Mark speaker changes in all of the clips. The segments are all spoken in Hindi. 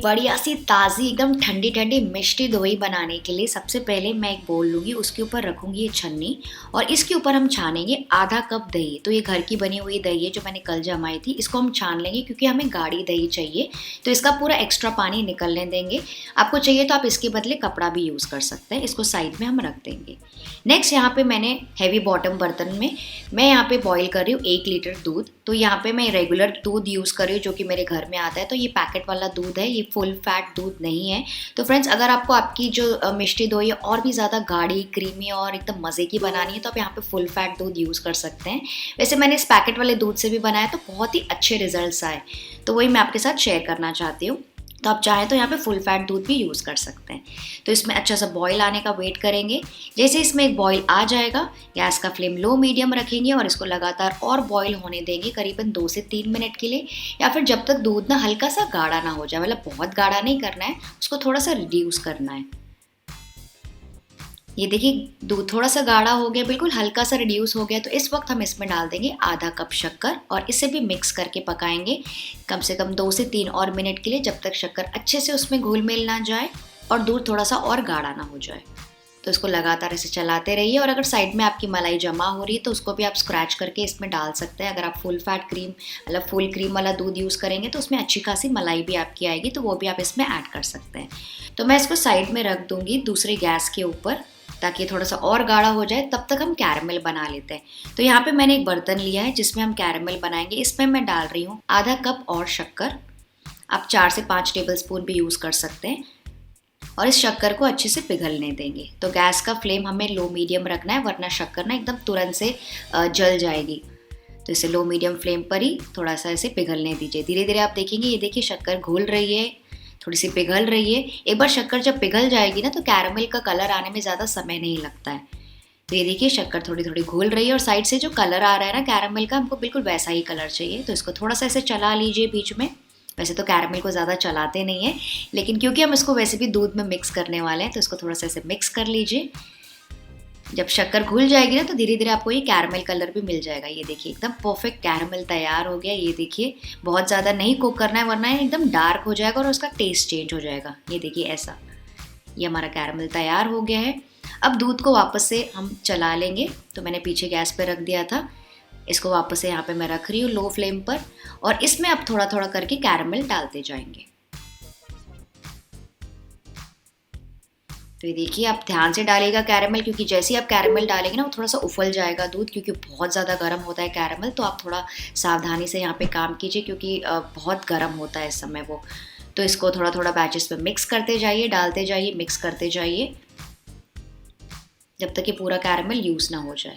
Speaker 1: बढ़िया सी ताज़ी एकदम ठंडी ठंडी मिष्टी दोई बनाने के लिए सबसे पहले मैं एक बोल लूँगी, उसके ऊपर रखूँगी ये छन्नी और इसके ऊपर हम छानेंगे आधा कप दही। तो ये घर की बनी हुई दही है जो मैंने कल जमाई थी, इसको हम छान लेंगे क्योंकि हमें गाढ़ी दही चाहिए। तो इसका पूरा एक्स्ट्रा पानी निकलने देंगे। आपको चाहिए तो आप इसके बदले कपड़ा भी यूज़ कर सकते हैं। इसको साइड में हम रख देंगे। नेक्स्ट यहाँ पे मैंने हैवी बॉटम बर्तन में मैं यहाँ पे बॉईल कर रही हूँ 1 लीटर दूध। तो यहाँ पे मैं रेगुलर दूध यूज़ कर रही हूँ जो कि मेरे घर में आता है। तो ये पैकेट वाला दूध है, ये फुल फैट दूध नहीं है। तो फ्रेंड्स, अगर आपको आपकी जो मिष्टी दोई है और भी ज़्यादा गाढ़ी, क्रीमी और एकदम मज़े की बनानी है तो आप यहाँ पे फुल फैट दूध यूज़ कर सकते हैं। वैसे मैंने इस पैकेट वाले दूध से भी बनाया तो बहुत ही अच्छे रिजल्ट्स आए, तो वही मैं आपके साथ शेयर करना चाहती हूँ। तो आप चाहें तो यहाँ पे फुल फैट दूध भी यूज़ कर सकते हैं। तो इसमें अच्छा सा बॉईल आने का वेट करेंगे। जैसे इसमें एक बॉईल आ जाएगा, गैस का फ्लेम लो मीडियम रखेंगे और इसको लगातार और बॉईल होने देंगे करीबन 2 से 3 मिनट के लिए, या फिर जब तक दूध ना हल्का सा गाढ़ा ना हो जाए। मतलब बहुत गाढ़ा नहीं करना है, उसको थोड़ा सा रिड्यूस करना है। ये देखिए दूध थोड़ा सा गाढ़ा हो गया, बिल्कुल हल्का सा रिड्यूस हो गया। तो इस वक्त हम इसमें डाल देंगे आधा कप शक्कर और इसे भी मिक्स करके पकाएंगे कम से कम 2 से 3 और मिनट के लिए, जब तक शक्कर अच्छे से उसमें घुल मिल ना जाए और दूध थोड़ा सा और गाढ़ा ना हो जाए। तो इसको लगातार ऐसे चलाते रहिए। और अगर साइड में आपकी मलाई जमा हो रही है तो उसको भी आप स्क्रैच करके इसमें डाल सकते हैं। अगर आप फुल फैट क्रीम मतलब फुल क्रीम वाला दूध यूज़ करेंगे तो उसमें अच्छी खासी मलाई भी आपकी आएगी, तो वो भी आप इसमें ऐड कर सकते हैं। तो मैं इसको साइड में रख दूँगी दूसरे गैस के ऊपर ताकि थोड़ा सा और गाढ़ा हो जाए। तब तक हम कैरमल बना लेते हैं। तो यहाँ पे मैंने एक बर्तन लिया है जिसमें हम कैरमल बनाएंगे। इसमें मैं डाल रही हूँ आधा कप और शक्कर। आप 4 से 5 टेबलस्पून भी यूज़ कर सकते हैं और इस शक्कर को अच्छे से पिघलने देंगे। तो गैस का फ्लेम हमें लो मीडियम रखना है, वरना शक्कर ना एकदम तुरंत से जल जाएगी। तो इसे लो मीडियम फ्लेम पर ही थोड़ा सा ऐसे पिघलने दीजिए। धीरे धीरे आप देखेंगे, ये देखिए शक्कर घुल रही है, थोड़ी सी पिघल रही है। एक बार शक्कर जब पिघल जाएगी ना तो कैरमल का कलर आने में ज़्यादा समय नहीं लगता है। तो ये देखिए शक्कर थोड़ी थोड़ी घुल रही है और साइड से जो कलर आ रहा है ना कैरमल का, हमको बिल्कुल वैसा ही कलर चाहिए। तो इसको थोड़ा सा ऐसे चला लीजिए बीच में। वैसे तो कैरमल को ज़्यादा चलाते नहीं है, लेकिन क्योंकि हम इसको वैसे भी दूध में मिक्स करने वाले हैं तो इसको थोड़ा सा ऐसे मिक्स कर लीजिए। जब शक्कर घुल जाएगी ना तो धीरे धीरे आपको ये कैरमल कलर भी मिल जाएगा। ये देखिए एकदम परफेक्ट कैरमल तैयार हो गया। ये देखिए बहुत ज़्यादा नहीं कुक करना है, वरना ये एकदम डार्क हो जाएगा और उसका टेस्ट चेंज हो जाएगा। ये देखिए ऐसा, ये हमारा कैरमल तैयार हो गया है। अब दूध को वापस से हम चला लेंगे। तो मैंने पीछे गैस पे रख दिया था, इसको वापस से यहाँ पे मैं रख रही हूँ लो फ्लेम पर और इसमें अब थोड़ा थोड़ा करके कैरमल डालते जाएंगे। तो ये देखिए आप ध्यान से डालिएगा कैरमल, क्योंकि जैसे ही आप कैरमल डालेंगे ना वो थोड़ा सा उफल जाएगा दूध, क्योंकि बहुत ज़्यादा गर्म होता है कैरमल। तो आप थोड़ा सावधानी से यहाँ पे काम कीजिए क्योंकि बहुत गर्म होता है इस समय वो। तो इसको थोड़ा थोड़ा बैचेस पे मिक्स करते जाइए, डालते जाइए, मिक्स करते जाइए जब तक कि पूरा कैरमल यूज़ ना हो जाए।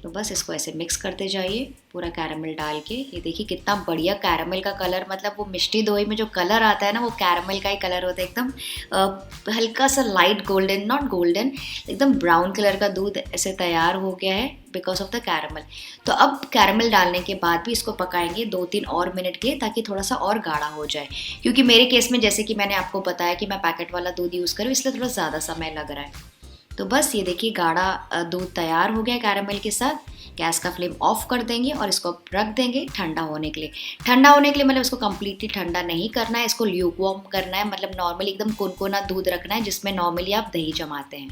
Speaker 1: तो बस इसको ऐसे मिक्स करते जाइए पूरा कैरमल डाल के। ये देखिए कितना बढ़िया कैरमल का कलर, मतलब वो मिष्टी दोई में जो कलर आता है ना वो कैरमल का ही कलर होता है। एकदम हल्का सा लाइट गोल्डन, नॉट गोल्डन, एकदम ब्राउन कलर का दूध ऐसे तैयार हो गया है बिकॉज ऑफ द कैरमल। तो अब कैरमल डालने के बाद भी इसको पकाएंगे 2-3 और मिनट के लिए ताकि थोड़ा सा और गाढ़ा हो जाए। क्योंकि मेरे केस में जैसे कि मैंने आपको बताया कि मैं पैकेट वाला दूध यूज़ करूँ, इसलिए थोड़ा ज़्यादा समय लग रहा है। तो बस ये देखिए गाढ़ा दूध तैयार हो गया कैरमल के साथ। गैस का फ्लेम ऑफ कर देंगे और इसको रख देंगे ठंडा होने के लिए। ठंडा होने के लिए मतलब इसको कम्प्लीटली ठंडा नहीं करना है, इसको ल्यूक वार्म करना है। मतलब नॉर्मली एकदम कुनकुना दूध रखना है जिसमें नॉर्मली आप दही जमाते हैं।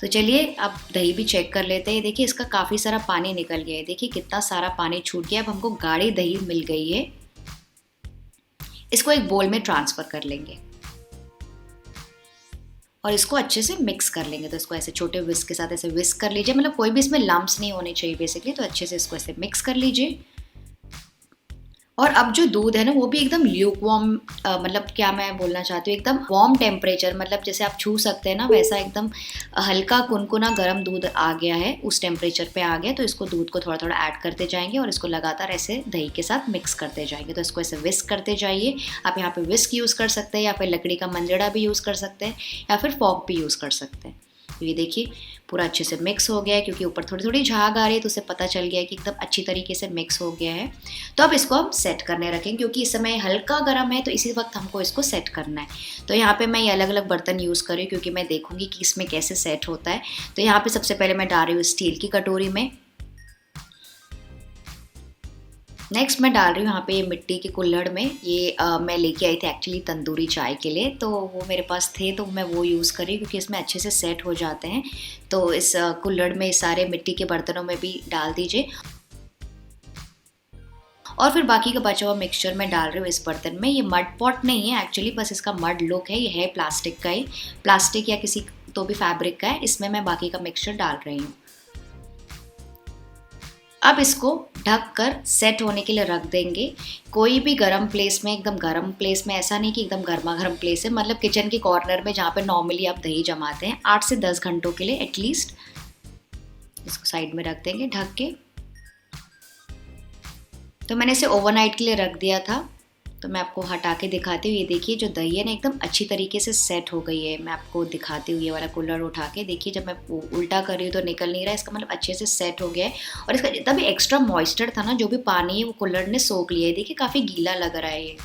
Speaker 1: तो चलिए आप दही भी चेक कर लेते हैं। देखिए इसका काफ़ी सारा पानी निकल गया है। देखिए कितना सारा पानी छूट गया। अब हमको गाढ़ी दही मिल गई है। इसको एक बोल में ट्रांसफ़र कर लेंगे और इसको अच्छे से मिक्स कर लेंगे। तो इसको ऐसे छोटे विस्क के साथ ऐसे विस्क कर लीजिए। मतलब कोई भी इसमें लम्प्स नहीं होने चाहिए बेसिकली। तो अच्छे से इसको ऐसे मिक्स कर लीजिए। और अब जो दूध है ना वो भी एकदम ल्यूक वार्म, मतलब क्या मैं बोलना चाहती हूँ, एकदम वार्म टेम्परेचर, मतलब जैसे आप छू सकते हैं ना वैसा एकदम हल्का कुनकुना गर्म दूध आ गया है, उस टेम्परेचर पे आ गया। तो इसको दूध को थोड़ा थोड़ा ऐड करते जाएंगे और इसको लगातार ऐसे दही के साथ मिक्स करते जाएंगे। तो इसको ऐसे विस्क करते जाइए। आप यहाँ पे विस्क यूज़ कर सकते हैं या फिर लकड़ी का मंजड़ा भी यूज़ कर सकते हैं या फिर फॉक भी यूज़ कर सकते हैं। तो ये देखिए पूरा अच्छे से मिक्स हो गया है, क्योंकि ऊपर थोड़ी थोड़ी झाग आ रही है तो उसे पता चल गया है कि एकदम अच्छी तरीके से मिक्स हो गया है। तो अब इसको हम सेट करने रखें, क्योंकि इस समय हल्का गर्म है तो इसी वक्त हमको इसको सेट करना है। तो यहाँ पे मैं ये अलग अलग बर्तन यूज़ कर रही हूँ क्योंकि मैं देखूँगी कि इसमें कैसे सेट होता है। तो यहाँ पे सबसे पहले मैं डाल रही हूँ स्टील की कटोरी में। नेक्स्ट मैं डाल रही हूँ यहाँ पे ये मिट्टी के कुल्हड़ में। ये मैं लेके आई थी एक्चुअली तंदूरी चाय के लिए, तो वो मेरे पास थे तो मैं वो यूज़ करी क्योंकि इसमें अच्छे से सेट हो जाते हैं। तो इस कुल्हड़ में सारे मिट्टी के बर्तनों में भी डाल दीजिए और फिर बाकी का बचा हुआ मिक्सचर मैं डाल रही हूँ इस बर्तन में। ये मड पॉट नहीं है एक्चुअली, बस इसका मड लुक है। ये है प्लास्टिक का ही, प्लास्टिक या किसी तो भी फैब्रिक का है। इसमें मैं बाकी का मिक्सचर डाल रही हूँ। अब इसको ढक कर सेट होने के लिए रख देंगे। कोई भी गर्म प्लेस में, एकदम गर्म प्लेस में, ऐसा नहीं कि एकदम गर्मा गर्म प्लेस है, मतलब किचन के कॉर्नर में जहाँ पे नॉर्मली आप दही जमाते हैं, 8 से 10 घंटों के लिए एटलीस्ट इसको साइड में रख देंगे ढक के। तो मैंने इसे ओवरनाइट के लिए रख दिया था। तो मैं आपको हटा के दिखाती हूँ। ये देखिए जो दही है ना एकदम अच्छी तरीके से सेट हो गई है। मैं आपको दिखाती हूँ, ये वाला कुल्हड़ उठा के देखिए, जब मैं उल्टा कर रही हूँ तो निकल नहीं रहा है, इसका मतलब अच्छे से सेट हो गया है। और इसका जितना भी एक्स्ट्रा मॉइस्चर था ना, जो भी पानी है वो कुल्हड़ ने सोख लिया है। देखिए काफ़ी गीला लग रहा है ये।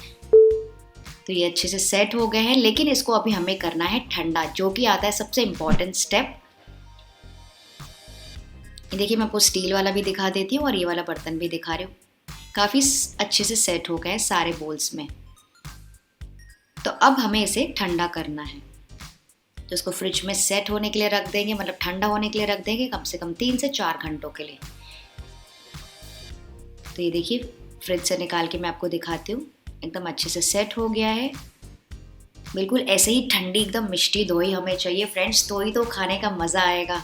Speaker 1: तो ये अच्छे से सेट हो गए हैं, लेकिन इसको अभी हमें करना है ठंडा, जो कि आता है सबसे इम्पॉर्टेंट स्टेप। ये देखिए मैं आपको स्टील वाला भी दिखा देती हूँ और ये वाला बर्तन भी दिखा रही हूँ। काफ़ी अच्छे से सेट हो गए सारे बोल्स में। तो अब हमें इसे ठंडा करना है। तो इसको फ्रिज में सेट होने के लिए रख देंगे, मतलब ठंडा होने के लिए रख देंगे कम से कम 3 से 4 घंटों के लिए। तो ये देखिए फ्रिज से निकाल के मैं आपको दिखाती हूँ, एकदम अच्छे से सेट हो गया है। बिल्कुल ऐसे ही ठंडी एकदम मिष्टी दोई हमें चाहिए फ्रेंड्स, तो ही तो खाने का मज़ा आएगा।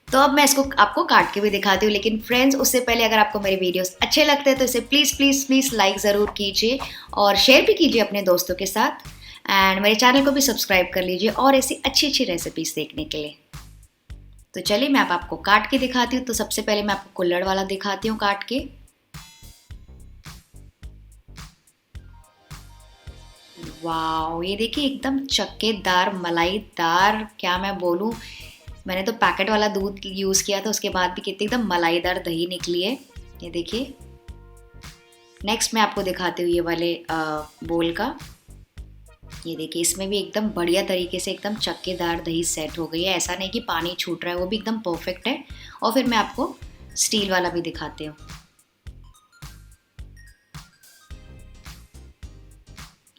Speaker 1: तो अब मैं इसको आपको काट के भी दिखाती हूँ, लेकिन फ्रेंड्स उससे पहले अगर आपको मेरे वीडियोस अच्छे लगते हैं तो इसे प्लीज़ प्लीज़ प्लीज़ लाइक ज़रूर कीजिए और शेयर भी कीजिए अपने दोस्तों के साथ। एंड मेरे चैनल को भी सब्सक्राइब कर लीजिए और ऐसी अच्छी अच्छी रेसिपीज़ देखने के लिए। तो चलिए मैं आपको काट के दिखाती हूँ। तो सबसे पहले मैं आपको कुल्हड़ वाला दिखाती हूँ काट के। वाओ, ये देखिए एकदम चक्केदार मलाईदार, क्या मैं बोलूँ। मैंने तो पैकेट वाला दूध यूज़ किया था, उसके बाद भी कितनी एकदम मलाईदार दही निकली है। ये देखिए। नेक्स्ट मैं आपको दिखाती हूँ ये वाले बोल का। ये देखिए इसमें भी एकदम बढ़िया तरीके से एकदम चक्केदार दही सेट हो गई है। ऐसा नहीं कि पानी छूट रहा है, वो भी एकदम परफेक्ट है। और फिर मैं आपको स्टील वाला भी दिखाती हूँ।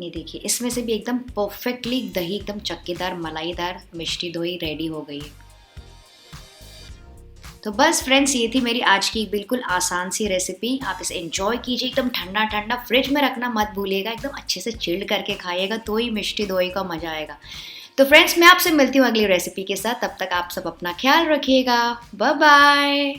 Speaker 1: ये देखिए इसमें से भी एकदम परफेक्टली दही एकदम चक्केदार मलाईदार मिष्टी दही रेडी हो गई है। तो बस फ्रेंड्स ये थी मेरी आज की बिल्कुल आसान सी रेसिपी। आप इसे एंजॉय कीजिए, एकदम ठंडा ठंडा, फ्रिज में रखना मत भूलिएगा, एकदम अच्छे से चिल्ड करके खाइएगा तो ही मिष्टी दोई का मजा आएगा। तो फ्रेंड्स मैं आपसे मिलती हूँ अगली रेसिपी के साथ, तब तक आप सब अपना ख्याल रखिएगा। Bye bye.